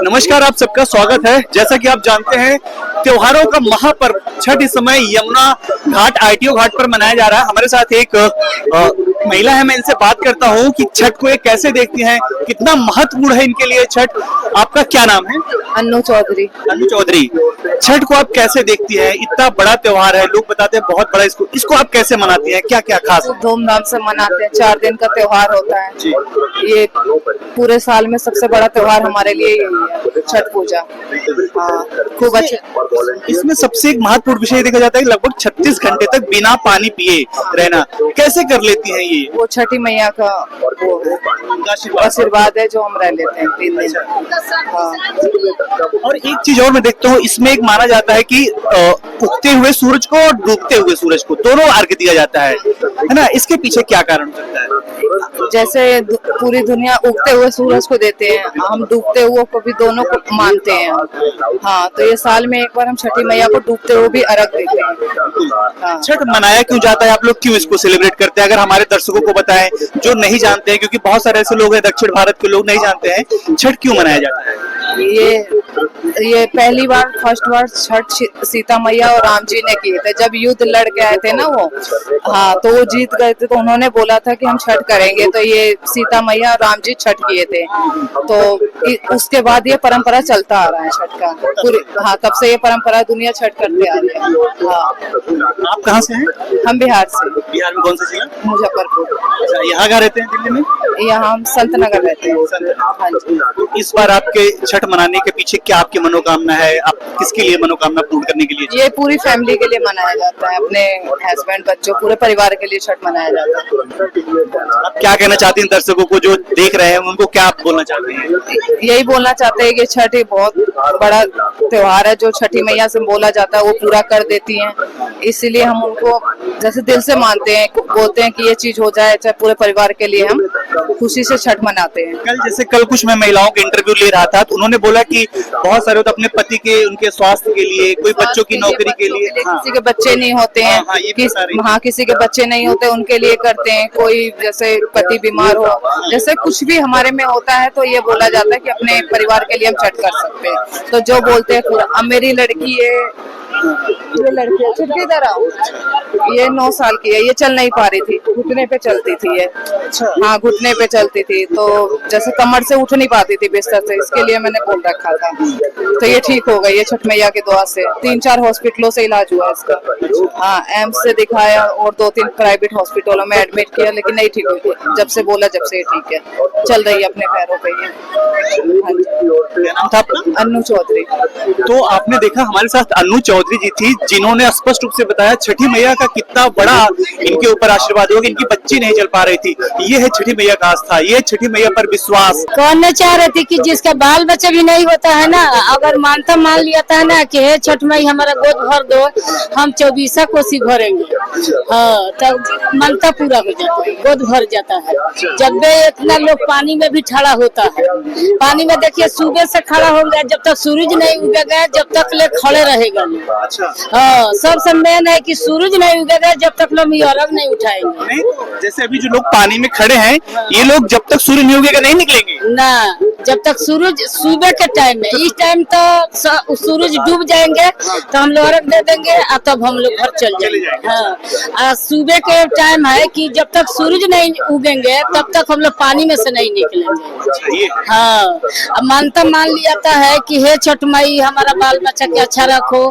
नमस्कार, आप सबका स्वागत है। जैसा कि आप जानते हैं, त्योहारों का महापर्व छठ इस समय यमुना घाट आईटीओ घाट पर मनाया जा रहा है। हमारे साथ एक महिला है, मैं इनसे बात करता हूँ कि छठ को ये कैसे देखती हैं, कितना महत्वपूर्ण है इनके लिए छठ। आपका क्या नाम है? अन्नू चौधरी। अन्नू चौधरी, छठ को आप कैसे देखती हैं? इतना बड़ा त्योहार है, लोग बताते हैं बहुत बड़ा, इसको आप कैसे मनाती हैं? क्या क्या खास? धूमधाम से मनाते हैं, 4 दिन का त्योहार होता है। ये पूरे साल में सबसे बड़ा त्योहार हमारे लिए यही है, छठ पूजा। हाँ, खूब अच्छे। इसमें सबसे एक महत्वपूर्ण विषय देखा जाता है कि लगभग 36 घंटे तक बिना पानी पिए रहना। कैसे कर लेती हैं ये? वो छठी मैया का वो आशीर्वाद है जो हम रह लेते हैं 3 दिन। हाँ। और एक चीज और मैं देखता हूँ, इसमें एक माना जाता है कि उगते हुए सूरज को और डूबते हुए सूरज को दोनों अर्घ्य दिया जाता है ना? इसके पीछे क्या कारण हो सकता है? जैसे पूरी दुनिया उगते हुए सूरज को देते हैं, हम डूबते हुए को भी दोनों को मानते हैं। हाँ, तो ये साल में एक बार हम छठी मैया को डूबते हुए भी अर्घ देते हैं। हाँ। छठ मनाया क्यों जाता है? आप लोग क्यों इसको सेलिब्रेट करते हैं? अगर हमारे दर्शकों को बताएं जो नहीं जानते हैं, क्योंकि बहुत सारे ऐसे लोग हैं दक्षिण भारत के लोग नहीं जानते हैं, छठ क्यों मनाया जाता है? ये पहली बार फर्स्ट बार छठ सीता मैया और राम जी ने किए थे, जब युद्ध लड़ के आए थे ना वो। हाँ, तो वो जीत गए थे, तो उन्होंने बोला था कि हम छठ करेंगे, तो ये सीता मैया और राम जी छठ किए थे। तो उसके बाद ये परंपरा चलता आ रहा है छठ का पूरी। हाँ, तब से ये परंपरा दुनिया छठ करते आ रही है। हाँ। आप कहाँ से हैं? हम बिहार से। बिहार में कौन सा जिला? मुजफ्फरपुर। अच्छा, यहाँ कहाँ रहते हैं दिल्ली में? यहाँ हम संत नगर रहते हैं। हाँ जी। तो इस बार आपके छठ मनाने के पीछे क्या आपकी मनोकामना है? आप किसके लिए मनोकामना पूर्ण करने के लिए? ये पूरी फैमिली के लिए मनाया जाता है, अपने हस्बैंड, बच्चों, पूरे परिवार के लिए छठ मनाया जाता है। आप क्या कहना चाहती हैं दर्शकों को जो देख रहे हैं, उनको क्या आप बोलना चाहते हैं? यही बोलना चाहते हैं कि छठ एक बहुत बड़ा त्योहार है, जो छठी मैया से बोला जाता है वो पूरा कर देती हैं। इसीलिए हम उनको जैसे दिल से मानते हैं, बोलते हैं कि ये चीज हो जाए, चाहे पूरे परिवार के लिए हम खुशी से छठ मनाते हैं। कल कुछ मैं महिलाओं के इंटरव्यू ले रहा था, तो उन्होंने बोला कि बहुत सारे तो अपने पति के, उनके स्वास्थ्य के लिए, कोई बच्चों की नौकरी के लिए, किसी के बच्चे नहीं होते हैं। हाँ, किसी के बच्चे नहीं होते, उनके लिए करते हैं। कोई जैसे पति बीमार हो, जैसे कुछ भी हमारे में होता है, तो ये बोला जाता है कि अपने परिवार के लिए हम छठ कर सकते हैं। तो जो बोलते हैं पूरा। अब मेरी लड़की है, ये लड़की है, छुट्टी इधर आओ, ये 9 साल की है, ये चल नहीं पा रही थी, घुटने पे चलती थी ये। हाँ, घुटने पे चलती थी, तो जैसे कमर से उठ नहीं पाती थी बिस्तर से, इसके लिए मैंने बोल रखा था। तो ये ठीक हो गई है छठ मैया की दुआ से। 3-4 हॉस्पिटलों से इलाज हुआ इसका। हाँ, एम्स से दिखाया और 2-3 प्राइवेट हॉस्पिटलों में एडमिट किया, लेकिन नहीं ठीक हुई। जब से बोला जब से ये ठीक है, चल रही है अपने पैरों पे ये। हाँ जी। क्या नाम था आपका? अन्नू चौधरी। तो आपने देखा हमारे साथ अन्नू चौधरी जी थी, जिन्होंने स्पष्ट रूप से बताया छठी मैया का कितना बड़ा इनके ऊपर आशीर्वाद होगा। इनकी बच्ची नहीं चल पा रही थी, ये है छठी मैया का आस्था, ये छठी मैया पर विश्वास। कहना चाह रहे थे कि जिसका बाल बच्चा भी नहीं होता है ना, अगर मानता मान लिया था ना कि हे छठ मैया हमारा गोद भर दो, हम 24 कोसी भरेंगे। हाँ, तब मानता पूरा हो जाता है, गोद भर जाता है। जब भी इतना लोग पानी में भी खड़ा होता है, पानी में देखिए सुबह से खड़ा होंगे, जब तक सूरज नहीं उगेगा जब तक ले खड़े रहेगा। हाँ, सबसे मेन है कि सूरज नहीं उगेगा जब तक लोग अर्घ नहीं उठाएंगे। नहीं, जैसे अभी जो लोग पानी में खड़े हैं, ये लोग जब तक सूरज नहीं उगेगा नहीं निकलेंगे ना। जब तक सूरज सुबह के टाइम में, इस टाइम तो सूरज डूब जाएंगे तो हम लोग अर्घ दे देंगे और तब हम लोग घर चल जाएंगे। हाँ, सुबह के टाइम है कि जब तक सूरज नहीं उगेंगे तब तक हम लोग पानी में से नहीं निकलेंगे। हाँ, अब मानता मान लिया है कि हे छठ माई हमारा बाल बच्चा के अच्छा रखो।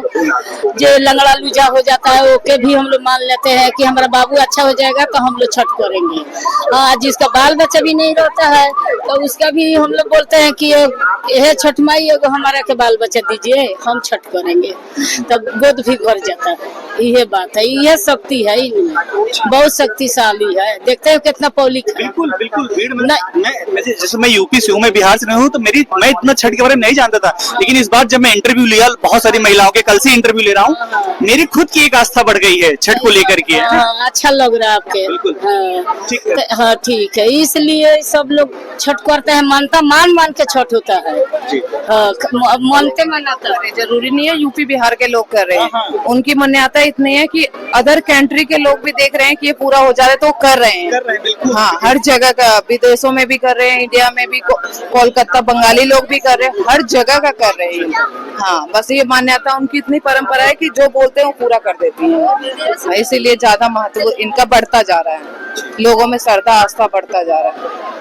जो लंगड़ा लूजा हो जाता है ओके भी हम लोग मान लेते हैं कि हमारा बाबू अच्छा हो जाएगा तो हम लोग छठ करेंगे। हाँ, जिसका बाल बच्चा भी नहीं रहता है तो उसका भी हम लोग बोलते हैं कि ये छठ माई एगो हमारा के बाल बच्चा दीजिए, हम छठ करेंगे, तब गोद भी भर जाता है। यह बात है, यह शक्ति है, बहुत शक्तिशाली है। देखते हो कितना पब्लिक है। बिल्कुल बिल्कुल भीड़ में। जैसे मैं यूपी से हूँ, मैं बिहार से नहीं हूँ, तो मैं इतना छठ के बारे में नहीं जानता था, लेकिन इस बार जब मैं इंटरव्यू लिया बहुत सारी महिलाओं के, कल से इंटरव्यू ले रहा हूँ, मेरी खुद की एक आस्था बढ़ गई है छठ को लेकर के। अच्छा लग रहा है आपके। ठीक है। हाँ ठीक है, इसलिए सब लोग छठ करते हैं, मानता मान के छठ होता है। मानते मनाता है, जरूरी नहीं है यूपी बिहार के लोग कर रहे हैं, उनकी मान्यता इतनी है कि अदर कंट्री के लोग भी देख रहे हैं कि ये पूरा हो जा रहा है तो कर रहे हैं। हाँ, हर जगह का, विदेशों में भी कर रहे हैं, इंडिया में भी, कोलकाता बंगाली लोग भी कर रहे हैं, हर जगह का कर रहे हैं। हाँ, बस ये मान्यता उनकी इतनी परंपरा है कि जो बोलते हैं वो पूरा कर देती है, इसीलिए ज्यादा महत्व इनका बढ़ता जा रहा है, लोगों में श्रद्धा आस्था बढ़ता जा रहा है।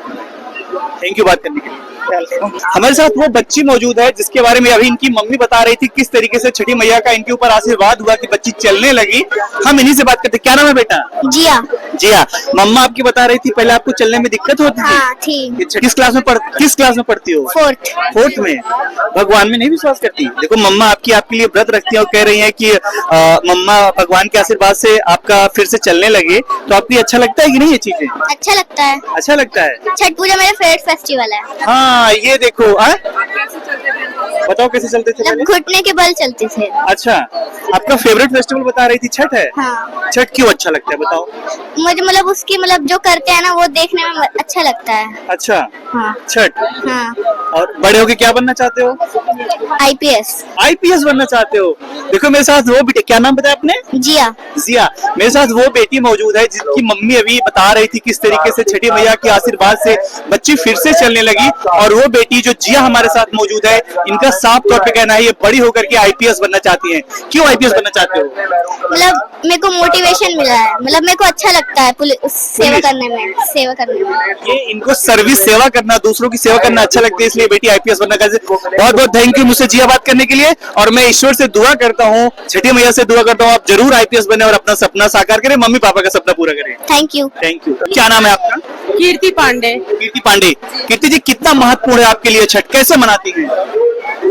थैंक यू बात करने के लिए। हमारे साथ वो बच्ची मौजूद है जिसके बारे में अभी इनकी मम्मी बता रही थी किस तरीके से छठी मैया का इनके ऊपर आशीर्वाद हुआ कि बच्ची चलने लगी। हम इन्हीं से बात करते, क्या नाम है बेटा? जिया। जिया, मम्मा आपकी बता रही थी पहले आपको चलने में दिक्कत होती थी? हाँ, थी। किस क्लास में पढ़ती हो? फोर्थ में। भगवान में नहीं विश्वास करती? देखो मम्मा आपके लिए व्रत रखती है और कह रही है कि मम्मा भगवान के आशीर्वाद से आपका फिर से चलने लगे, तो आपको अच्छा लगता है कि नहीं ये चीजें? अच्छा लगता है। अच्छा लगता है। छठ पूजा मेरा फेवरेट फेस्टिवल है। हाँ, ये देखो। बताओ कैसे चलते थे? घुटने के बल चलते थे। अच्छा, आपका फेवरेट फेस्टिवल बता रही थी छठ है? हाँ। छठ क्यों अच्छा लगता है बताओ? मुझे मतलब उसकी जो करते हैं ना वो देखने में अच्छा लगता है। अच्छा। हाँ। छठ। हाँ। और बड़े होके क्या बनना चाहते हो? आईपीएस बनना चाहते हो? देखो मेरे साथ वो बेटी, क्या नाम बताया आपने? जिया। मेरे साथ वो बेटी मौजूद है जिसकी मम्मी अभी बता रही थी किस तरीके से छठी मैया के आशीर्वाद से बच्ची फिर से चलने लगी। और वो बेटी जो जिया हमारे साथ मौजूद है, इनका साफ तौर पे कहना है ये बड़ी होकर के आईपीएस बनना चाहती हैं। क्यों आईपीएस बनना चाहते हो? मतलब मेरे को मोटिवेशन मिला है, मतलब मेरे को अच्छा लगता है सेवा करने में। ये इनको सर्विस सेवा करना, दूसरों की सेवा करना अच्छा लगता है, इसलिए बेटी आईपीएस बनना चाहती है। बहुत बहुत थैंक यू मुझसे जिया बात करने के लिए। और मैं ईश्वर से दुआ करता हूँ, छठी मैया से दुआ करता हूँ आप जरूर आईपीएस बने और अपना सपना साकार करें, मम्मी पापा का सपना पूरा करें। Thank you. क्या नाम है आपका? कीर्ति पांडे। कीर्ति जी, कितना महत्वपूर्ण है आपके लिए छठ, कैसे मनाती हैं?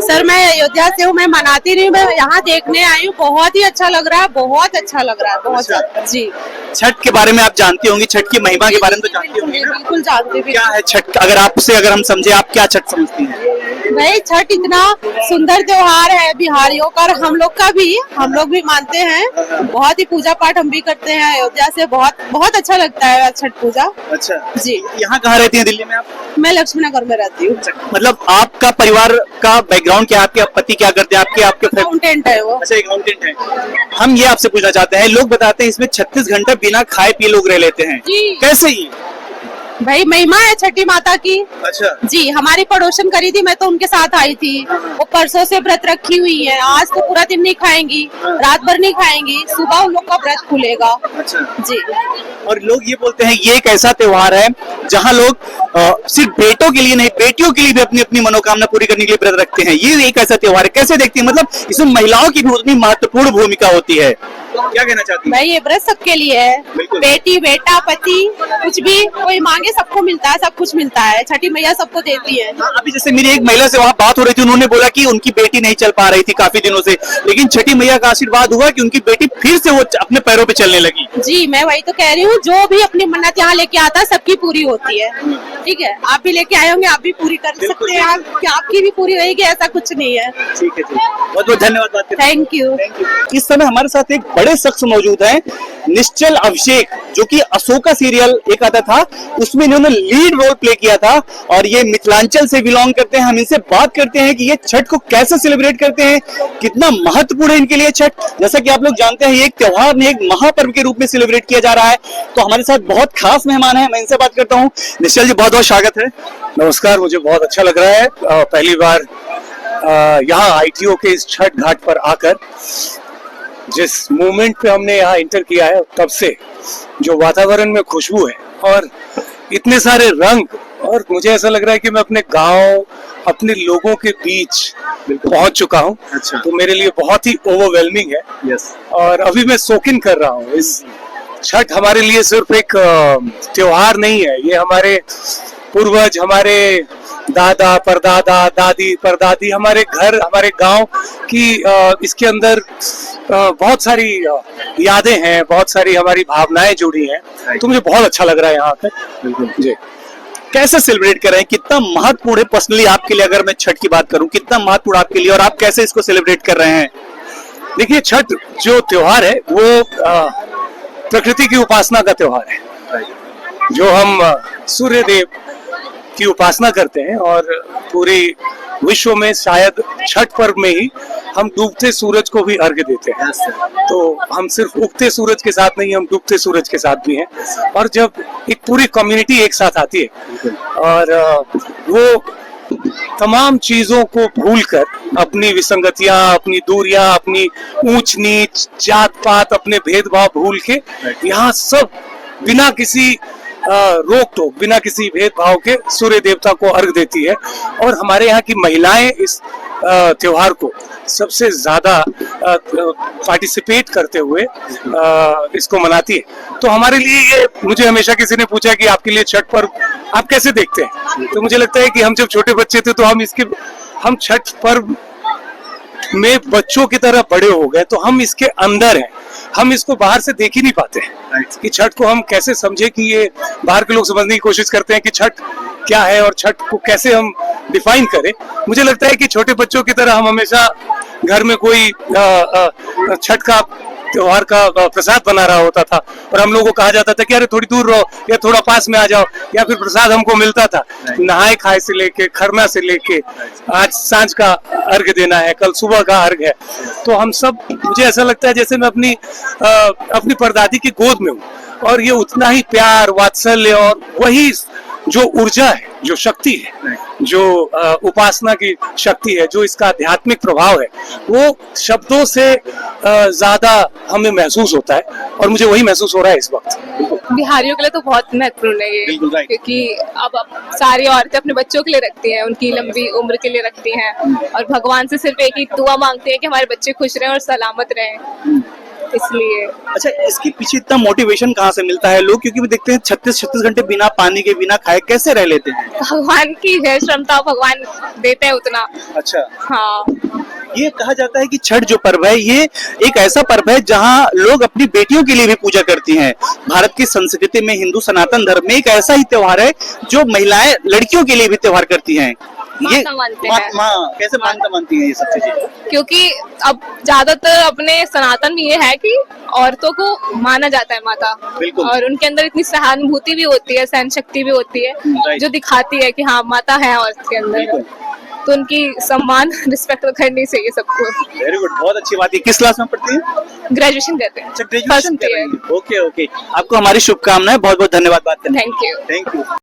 सर मैं अयोध्या से हूँ, मैं मनाती नहीं, मैं यहाँ देखने आई हूँ, बहुत ही अच्छा लग रहा है, बहुत अच्छा लग रहा है, बहुत अच्छा। जी। छठ के बारे में आप जानती होंगी, छठ की महिमा के बारे में तो जानती होंगी ना? बिल्कुल जानती हूँ। क्या है छठ, अगर हम समझे, आप क्या छठ समझती हैं? भाई छठ इतना सुंदर त्योहार है बिहारियों का, हम लोग भी मानते हैं, बहुत ही पूजा पाठ हम भी करते हैं अयोध्या से, बहुत अच्छा लगता है छठ पूजा। अच्छा जी। यहाँ कहाँ रहती हैं दिल्ली में आप? मैं लक्ष्मी नगर में रहती हूँ। मतलब आपका परिवार का बैकग्राउंड क्या है? आपके पति क्या करते हैं? आपके अकाउंटेंट है वो। अच्छा, अकाउंटेंट है। हम ये आपसे पूछना चाहते हैं, लोग बताते हैं इसमें 36 घंटा बिना खाए पिए लोग रह लेते हैं, कैसे? ये भाई महिमा है छठी माता की। अच्छा जी, हमारी पड़ोसन करी थी, मैं तो उनके साथ आई थी, वो परसों से व्रत रखी हुई है, आज तो पूरा दिन नहीं खाएंगी, रात भर नहीं खाएंगी, सुबह उन लोग का व्रत खुलेगा। अच्छा जी। और लोग ये बोलते हैं ये एक ऐसा त्योहार है जहाँ लोग सिर्फ बेटों के लिए नहीं, बेटियों के लिए भी अपनी अपनी मनोकामना पूरी करने के लिए व्रत रखते हैं। ये एक ऐसा त्योहार है, कैसे देखती है? मतलब इसमें महिलाओं की भी उतनी महत्वपूर्ण भूमिका होती है, क्या कहना चाहती है? भाई ये व्रत सबके लिए है, बेटी बेटा पति कुछ भी कोई मांगे सबको मिलता है, सब कुछ मिलता है, छठी मैया सबको देती है। अभी जैसे मेरी एक महिला से वहाँ बात हो रही थी, उन्होंने बोला कि उनकी बेटी नहीं चल पा रही थी काफी दिनों से, लेकिन छठी मैया का आशीर्वाद हुआ कि उनकी बेटी फिर से वो अपने पैरों पे चलने लगी। जी, मैं वही तो कह रही हूँ, जो भी अपनी मन्नत यहाँ लेके आता है सबकी पूरी होती है। ठीक है, आप भी लेके आए होंगे, आप भी पूरी कर सकते हैं, आपकी भी पूरी रहेगी, ऐसा कुछ नहीं है। ठीक है, बहुत बहुत धन्यवाद। Thank you. इस समय हमारे साथ एक बड़े शख्स मौजूद हैं, निश्चल अभिषेक, जो कि अशोका सीरियल एक आता था उसमें इन्होंने लीड रोल प्ले किया था और ये मिथिलांचल से बिलोंग करते हैं। हम इनसे बात करते हैं कि ये छठ को कैसे सेलिब्रेट करते हैं, कितना महत्वपूर्ण है इनके लिए छठ। जैसा कि आप लोग जानते हैं ये एक त्योहार नहीं, एक महापर्व के रूप में सेलिब्रेट किया जा रहा है। तो हमारे साथ बहुत खास मेहमान है, मैं इनसे बात करता हूँ। निश्चल जी, बहुत बहुत स्वागत है। नमस्कार, मुझे बहुत अच्छा लग रहा है पहली बार यहाँ आईटीओ के इस छठ घाट पर आकर। जिस मूवमेंट पे हमने यहाँ इंटर किया है तब से जो वातावरण में खुशबू है और इतने सारे रंग, और मुझे ऐसा लग रहा है कि मैं अपने गांव, अपने लोगों के बीच पहुंच चुका हूं। अच्छा। तो मेरे लिए बहुत ही ओवरवेलमिंग है। यस। और अभी मैं सोकिन कर रहा हूं। इस छठ हमारे लिए सिर्फ एक त्योहार नहीं है, ये हमारे पूर्वज, हमारे दादा परदादा, दादी परदादी, हमारे घर, हमारे गांव की इसके अंदर बहुत सारी यादें हैं, बहुत सारी हमारी भावनाएं जुड़ी हैं। तो मुझे बहुत अच्छा लग रहा है यहाँ आकर। बिल्कुल जी। कैसे सेलिब्रेट कर रहे हैं, कितना महत्वपूर्ण है पर्सनली आपके लिए? अगर मैं छठ की बात करूं, कितना महत्वपूर्ण आपके लिए और आप कैसे इसको सेलिब्रेट कर रहे हैं? देखिए, छठ जो त्योहार है वो प्रकृति की उपासना का त्योहार है, जो हम सूर्य देव की उपासना करते हैं। और पूरे विश्व में शायद छठ पर्व में ही हम डूबते सूरज को भी अर्घ्य देते हैं। तो हम सिर्फ उगते सूरज के साथ नहीं, हम डूबते सूरज के साथ भी हैं। और जब एक पूरी कम्युनिटी एक साथ आती है और वो तमाम चीजों को भूलकर, अपनी विसंगतियां, अपनी दूरियां, अपनी ऊंच नीच, जात पात, अपने भेदभाव भूल के यहाँ सब बिना किसी रोक टोक, बिना किसी भेदभाव के सूर्य देवता को अर्घ देती है। और हमारे यहाँ की महिलाएं इस त्योहार को सबसे ज्यादा पार्टिसिपेट करते हुए इसको मनाती है। तो हमारे लिए ये, मुझे हमेशा किसी ने पूछा कि आपके लिए छठ पर्व आप कैसे देखते हैं, तो मुझे लगता है कि हम जब छोटे बच्चे थे तो हम छठ पर्व में बच्चों की तरह बड़े हो गए, तो हम इसके अंदर हैं, हम इसको बाहर से देख ही नहीं पाते कि छठ को हम कैसे समझे। कि ये बाहर के लोग समझने की कोशिश करते हैं कि छठ क्या है और छठ को कैसे हम डिफाइन करें। मुझे लगता है कि छोटे बच्चों की तरह हम हमेशा घर में कोई छठ का त्योहार का प्रसाद बना रहा होता था और हम लोगों को कहा जाता था कि अरे थोड़ी दूर रहो या थोड़ा पास में आ जाओ, या फिर प्रसाद हमको मिलता था नहाए खाए से लेके, खरना से लेके, आज सांझ का अर्घ देना है, कल सुबह का अर्घ है। तो हम सब, मुझे ऐसा लगता है जैसे मैं अपनी परदादी की गोद में हूँ, और ये उतना ही प्यार, वात्सल्य और वही जो ऊर्जा है, जो शक्ति है, जो उपासना की शक्ति है, जो इसका आध्यात्मिक प्रभाव है, वो शब्दों से ज्यादा हमें महसूस होता है। और मुझे वही महसूस हो रहा है इस वक्त। बिहारियों के लिए तो बहुत महत्वपूर्ण है ये, क्योंकि अब सारी औरतें अपने बच्चों के लिए रखती हैं, उनकी लंबी उम्र के लिए रखती हैं, और भगवान से सिर्फ एक ही दुआ मांगते हैं कि हमारे बच्चे खुश रहें और सलामत रहें, इसलिए। अच्छा, इसके पीछे इतना मोटिवेशन कहाँ से मिलता है? लोग क्योंकि भी देखते हैं 36 घंटे बिना पानी के, बिना खाए कैसे रह लेते हैं? भगवान की है क्षमता, भगवान देते हैं उतना। अच्छा, हाँ, ये कहा जाता है कि छठ जो पर्व है ये एक ऐसा पर्व है जहाँ लोग अपनी बेटियों के लिए भी पूजा करती हैं। भारत की संस्कृति में, हिंदू सनातन धर्म में एक ऐसा ही त्योहार है जो महिलाएं लड़कियों के लिए भी त्योहार करती हैं। ये मानते हैं। कैसे मानती हैं ये सब चीजें? क्योंकि अब ज्यादातर अपने सनातन में ये है कि औरतों को माना जाता है माता, बिल्कुल। और उनके अंदर इतनी सहानुभूति भी होती है, सहन शक्ति भी होती है, जो दिखाती है कि हाँ माता है औरत के अंदर। तो उनकी सम्मान, रिस्पेक्ट करनी चाहिए सबको। वेरी गुड, बहुत अच्छी बात है। किस क्लास में पढ़ती हैं? ग्रेजुएशन करते हैं। अच्छा, ग्रेजुएशन कर रही हैं। ओके, आपको हमारी शुभकामनाएं, बहुत बहुत धन्यवाद बात करने के लिए। Thank you.